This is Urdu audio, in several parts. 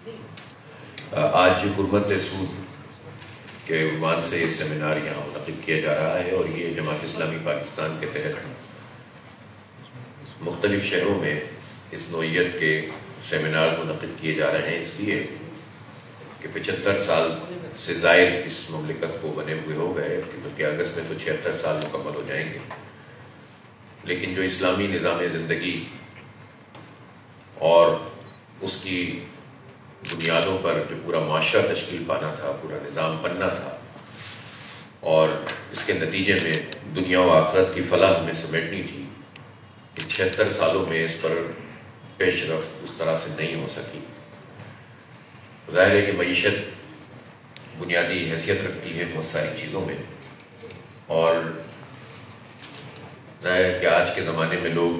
آج حرمت سود کے عنوان سے یہ سیمینار یہاں منعقد کیا جا رہا ہے، اور یہ جماعت اسلامی پاکستان کے تحت مختلف شہروں میں اس نوعیت کے سیمینار منعقد کیے جا رہے ہیں، اس لیے کہ 75 سال سے زائد اس مملکت کو بنے ہوئے ہو گئے، بلکہ اگست میں تو 76 سال مکمل ہو جائیں گے۔ لیکن جو اسلامی نظام زندگی اور اس کی بنیادوں پر جو پورا معاشرہ تشکیل پانا تھا، پورا نظام بننا تھا، اور اس کے نتیجے میں دنیا و آخرت کی فلاح ہمیں سمیٹنی تھی، ان 76 سالوں میں اس پر پیش رفت اس طرح سے نہیں ہو سکی۔ ظاہر ہے کہ معیشت بنیادی حیثیت رکھتی ہے بہت ساری چیزوں میں، اور ظاہر ہے کہ آج کے زمانے میں لوگ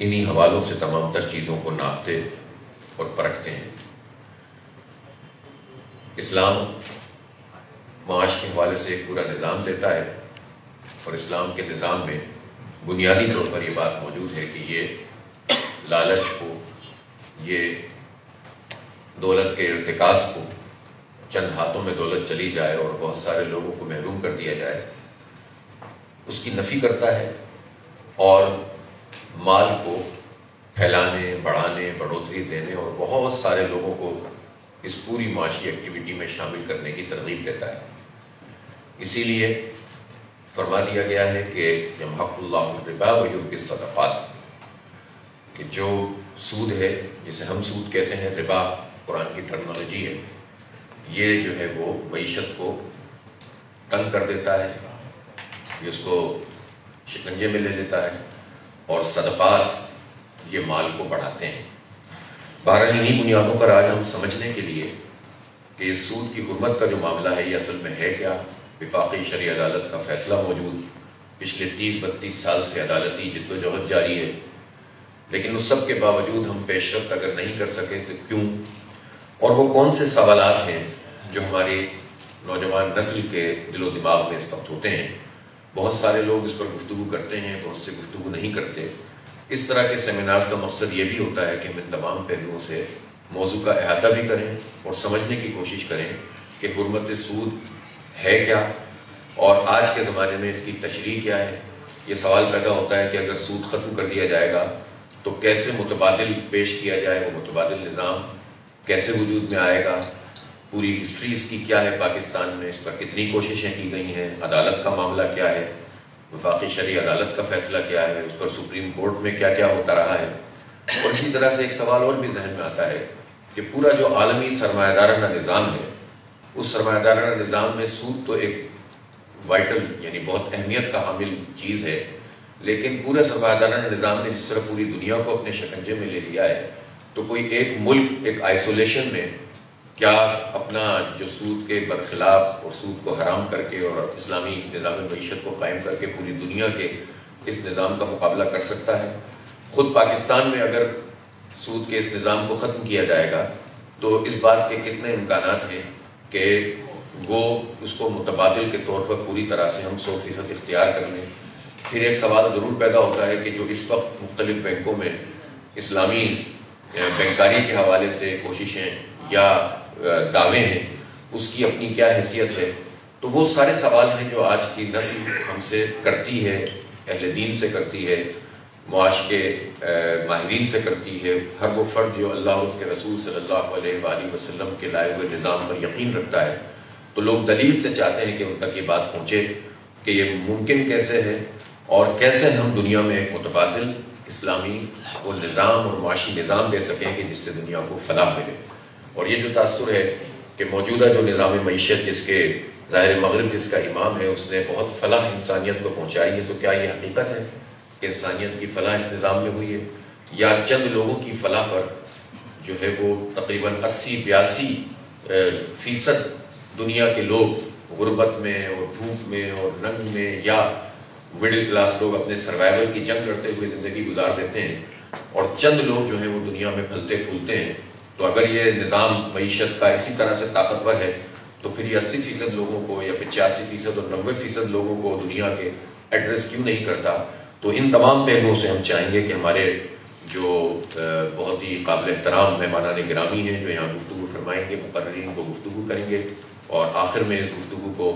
انہی حوالوں سے تمام تر چیزوں کو ناپتے اور پرکھتے ہیں۔ اسلام معاش کے حوالے سے ایک پورا نظام دیتا ہے، اور اسلام کے نظام میں بنیادی طور پر یہ بات موجود ہے کہ یہ لالچ کو، یہ دولت کے ارتکاز کو، چند ہاتھوں میں دولت چلی جائے اور بہت سارے لوگوں کو محروم کر دیا جائے، اس کی نفی کرتا ہے، اور مال کو پھیلانے، بڑھانے، بڑھوتری دینے اور بہت سارے لوگوں کو اس پوری معاشی ایکٹیویٹی میں شامل کرنے کی ترغیب دیتا ہے۔ اسی لیے فرما دیا گیا ہے کہ یمحق اللہ الربا ویربی الصدقات، کہ جو سود ہے، جسے ہم سود کہتے ہیں، ربا قرآن کی ٹرمنالوجی ہے، یہ جو ہے وہ معیشت کو تنگ کر دیتا ہے، یہ اس کو شکنجے میں لے لیتا ہے، اور صدقات یہ مال کو بڑھاتے ہیں۔ بہرحال انہی بنیادوں پر آج ہم سمجھنے کے لیے کہ اس سود کی حرمت کا جو معاملہ ہے یہ اصل میں ہے کیا، وفاقی شرعی عدالت کا فیصلہ موجود، پچھلے 30-32 سال سے عدالتی جد و جہد جاری ہے، لیکن اس سب کے باوجود ہم پیش رفت اگر نہیں کر سکے تو کیوں، اور وہ کون سے سوالات ہیں جو ہماری نوجوان نسل کے دل و دماغ میں اس وقت ہوتے ہیں۔ بہت سارے لوگ اس پر گفتگو کرتے ہیں، بہت سے گفتگو نہیں کرتے۔ اس طرح کے سیمینارز کا مقصد یہ بھی ہوتا ہے کہ ہم ان تمام پہلوؤں سے موضوع کا احاطہ بھی کریں اور سمجھنے کی کوشش کریں کہ حرمت سود ہے کیا، اور آج کے زمانے میں اس کی تشریح کیا ہے۔ یہ سوال پیدا ہوتا ہے کہ اگر سود ختم کر دیا جائے گا تو کیسے متبادل پیش کیا جائے، وہ متبادل نظام کیسے وجود میں آئے گا، پوری ہسٹری اس کی کیا ہے پاکستان میں، اس پر کتنی کوششیں کی گئی ہیں، عدالت کا معاملہ کیا ہے، وفاقی شرعی عدالت کا فیصلہ کیا ہے، اس پر سپریم کورٹ میں کیا کیا ہوتا رہا ہے۔ اور اسی طرح سے ایک سوال اور بھی ذہن میں آتا ہے کہ پورا جو عالمی سرمایہ دارانہ نظام ہے، اس سرمایہ دارانہ نظام میں سود تو ایک وائٹل یعنی بہت اہمیت کا حامل چیز ہے، لیکن پورا سرمایہ دارانہ نظام نے جس طرح پوری دنیا کو اپنے شکنجے میں لے لیا ہے، تو کوئی ایک ملک ایک آئسولیشن میں کیا اپنا جو سود کے برخلاف اور سود کو حرام کر کے اور اسلامی نظام معیشت کو قائم کر کے پوری دنیا کے اس نظام کا مقابلہ کر سکتا ہے؟ خود پاکستان میں اگر سود کے اس نظام کو ختم کیا جائے گا تو اس بات کے کتنے امکانات ہیں کہ وہ اس کو متبادل کے طور پر پوری طرح سے ہم 100% اختیار کر لیں۔ پھر ایک سوال ضرور پیدا ہوتا ہے کہ جو اس وقت مختلف بینکوں میں اسلامی بینکاری کے حوالے سے کوششیں یا دعوے ہیں، اس کی اپنی کیا حیثیت ہے؟ تو وہ سارے سوال ہیں جو آج کی نسل ہم سے کرتی ہے، اہل دین سے کرتی ہے، معاش کے ماہرین سے کرتی ہے، ہر وہ فرد جو اللہ اور اس کے رسول صلی اللہ علیہ وآلہ وسلم کے لائے ہوئے نظام پر یقین رکھتا ہے، تو لوگ دلیل سے چاہتے ہیں کہ ان تک یہ بات پہنچے کہ یہ ممکن کیسے ہے، اور کیسے ہم دنیا میں ایک متبادل اسلامی وہ نظام اور معاشی نظام دے سکیں کہ جس سے دنیا کو فلاح ملے۔ اور یہ جو تاثر ہے کہ موجودہ جو نظام معیشت جس کے ظاہر مغرب جس کا امام ہے، اس نے بہت فلاح انسانیت کو پہنچائی ہے، تو کیا یہ حقیقت ہے کہ انسانیت کی فلاح اس نظام میں ہوئی ہے، یا چند لوگوں کی فلاح پر جو ہے وہ تقریباً 80-82% دنیا کے لوگ غربت میں اور بھوک میں اور ننگ میں یا مڈل کلاس لوگ اپنے سروائیول کی جنگ لڑتے ہوئے زندگی گزار دیتے ہیں، اور چند لوگ جو ہیں وہ دنیا میں پھلتے پھولتے ہیں؟ تو اگر یہ نظام معیشت کا اسی طرح سے طاقتور ہے تو پھر یہ 80% لوگوں کو یا 85% اور 90% لوگوں کو دنیا کے ایڈریس کیوں نہیں کرتا؟ تو ان تمام پہلوؤں سے ہم چاہیں گے کہ ہمارے جو بہت ہی قابل احترام مہمانان گرامی ہیں جو یہاں گفتگو فرمائیں گے، مقررین کو گفتگو کریں گے، اور آخر میں اس گفتگو کو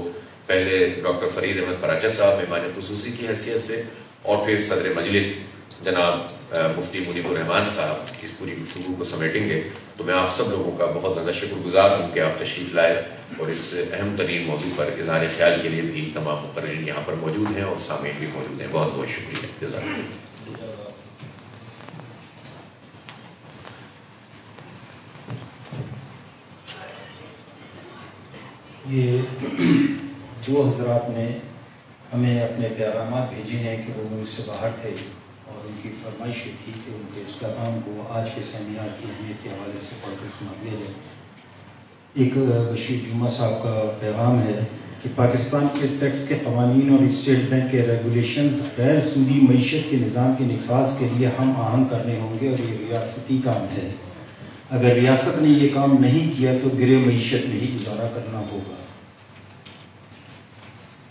پہلے ڈاکٹر فرید احمد پراچہ صاحب مہمان خصوصی کی حیثیت سے، اور پھر صدر مجلس جناب مفتی منیب الرحمان صاحب اس پوری گفتگو کو سمیٹیں گے۔ تو میں آپ سب لوگوں کا بہت زیادہ شکر گزار ہوں کہ آپ تشریف لائے اور اس اہم ترین موضوع پر اظہار خیال کے لیے بھی تمام مقررین یہاں پر موجود ہیں اور سامعین بھی موجود ہیں۔ بہت بہت شکریہ، جزاک اللہ۔ یہ دو حضرات نے ہمیں اپنے پیغامات بھیجے ہیں کہ وہ ملک سے باہر تھے اور ان کی فرمائش یہ تھی کہ ان کے اس پیغام کو آج کے سیمینار کی اہمیت کے حوالے سے پڑھ کر سنا دیا جائے۔ ایک بشیر جمعہ صاحب کا پیغام ہے کہ پاکستان کے ٹیکس کے قوانین اور اسٹیٹ بینک کے ریگولیشنز غیر سودی معیشت کے نظام کے نفاذ کے لیے ہم آہنگ کرنے ہوں گے، اور یہ ریاستی کام ہے۔ اگر ریاست نے یہ کام نہیں کیا تو گرے معیشت میں ہی گزارا کرنا ہوگا۔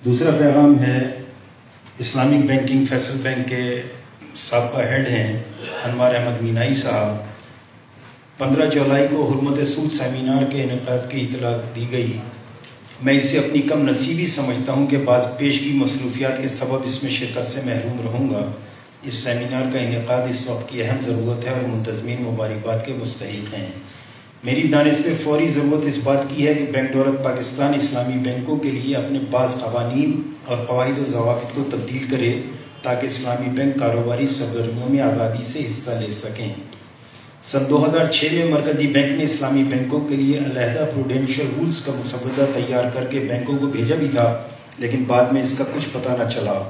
دوسرا پیغام ہے اسلامک بینکنگ فیصل بینک کے سابقہ ہیڈ ہیں انوار احمد مینائی صاحب۔ 15 جولائی کو حرمت سود سیمینار کے انعقاد کی اطلاع دی گئی۔ میں اسے اپنی کم نصیبی سمجھتا ہوں کہ بعض پیشگی مصروفیات کے سبب اس میں شرکت سے محروم رہوں گا۔ اس سیمینار کا انعقاد اس وقت کی اہم ضرورت ہے اور منتظمین مبارکباد کے مستحق ہیں۔ میری دانش میں فوری ضرورت اس بات کی ہے کہ بینک دولت پاکستان اسلامی بینکوں کے لیے اپنے بعض قوانین اور قواعد و ضوابط کو تبدیل کرے تاکہ اسلامی بینک کاروباری سرگرمیوں میں آزادی سے حصہ لے سکیں۔ سن 2006 میں مرکزی بینک نے اسلامی بینکوں کے لیے علیحدہ پروڈینشل رولز کا مسودہ تیار کر کے بینکوں کو بھیجا بھی تھا، لیکن بعد میں اس کا کچھ پتہ نہ چلا۔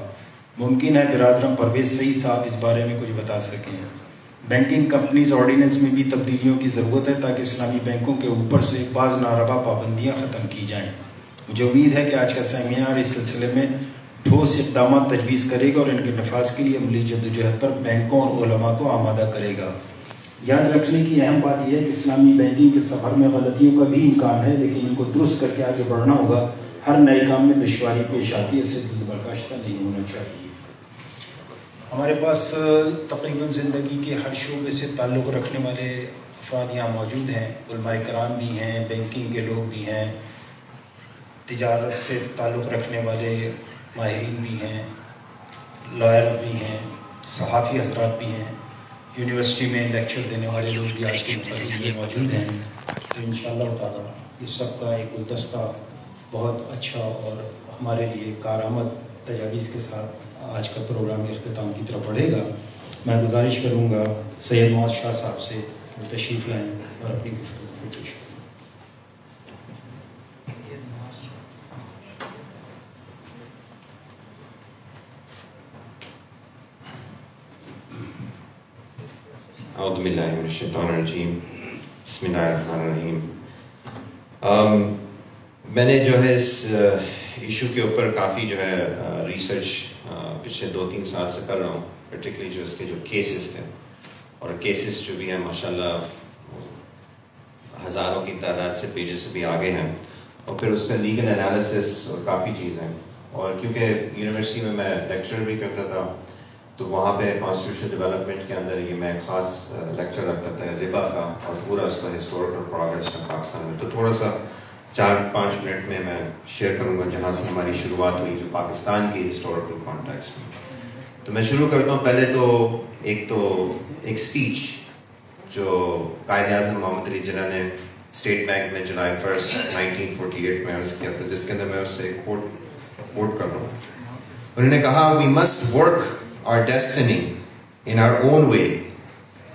ممکن ہے برادرم پرویز سعید صاحب اس بارے میں کچھ بتا سکیں۔ بینکنگ کمپنیز آرڈیننس میں بھی تبدیلیوں کی ضرورت ہے تاکہ اسلامی بینکوں کے اوپر سے بعض ناروا پابندیاں ختم کی جائیں۔ مجھے امید ہے کہ آج کا سیمینار اس سلسلے میں ٹھوس اقدامات تجویز کرے گا اور ان کے نفاذ کے لیے عملی جدوجہد پر بینکوں اور علماء کو آمادہ کرے گا۔ یاد رکھنے کی اہم بات یہ ہے کہ اسلامی بینکنگ کے سفر میں غلطیوں کا بھی امکان ہے، لیکن ان کو درست کر کے آگے بڑھنا ہوگا۔ ہر نئے کام میں دشواری پیش آتی ہے، اس سے دل برداشتہ نہیں ہونا چاہیے۔ ہمارے پاس تقریباً زندگی کے ہر شعبے سے تعلق رکھنے والے افراد یہاں موجود ہیں۔ علماء کرام بھی ہیں، بینکنگ کے لوگ بھی ہیں، تجارت سے تعلق رکھنے والے ماہرین بھی ہیں، لائر بھی ہیں، صحافی حضرات بھی ہیں، یونیورسٹی میں لیکچر دینے والے لوگ بھی آج کے مقرر میں موجود ہیں۔ تو انشاءاللہ تعالیٰ اس سب کا ایک گلدستہ بہت اچھا اور ہمارے لیے کارآمد تجاویز کے ساتھ آج کا پروگرام اختتام کی طرف بڑھے گا۔ میں گزارش کروں گا سید معاذ شاہ صاحب سے کہ وہ تشریف لائیں اور اپنی گفتگو کو پیش کریں۔ اعوذ باللہ من الشیطان الرجیم، بسم اللہ الرحمن الرحیم۔ میں نے جو ہے اس ایشو کے اوپر کافی جو ہے ریسرچ پچھلے 2-3 سال سے کر رہا ہوں، پرٹیکولرلی جو اس کے جو کیسز تھے، اور کیسز جو بھی ہیں ماشاءاللہ ہزاروں کی تعداد سے پیجز سے بھی آگے ہیں، اور پھر اس کا لیگل انالیسس اور کافی چیزیں۔ اور کیونکہ یونیورسٹی میں میں لیکچر بھی کرتا تھا تو وہاں پہ کانسٹیٹیوشن ڈیولپمنٹ کے اندر یہ میں خاص لیکچر رکھتا تھا ربا کا اور پورا اس کا ہسٹوریکل پروگریس میں پاکستان میں۔ تو تھوڑا سا 4-5 منٹ میں شیئر کروں گا جہاں سے ہماری شروعات ہوئی جو پاکستان کی ہسٹوریکل کانٹیکسٹ میں۔ تو میں شروع کرتا ہوں۔ پہلے تو ایک اسپیچ جو قائد اعظم محمد علی جناح نے اسٹیٹ بینک میں جولائی 1 1948 میں عرض کیا تھا، جس کے اندر میں اس سے ایک کوٹ کر رہا ہوں۔ انہوں نے کہا، "We must work our destiny in our own way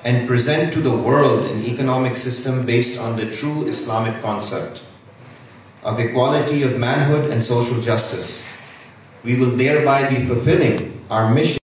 and present to the world an economic system based on the true Islamic concept of equality of manhood and social justice. We will thereby be fulfilling our mission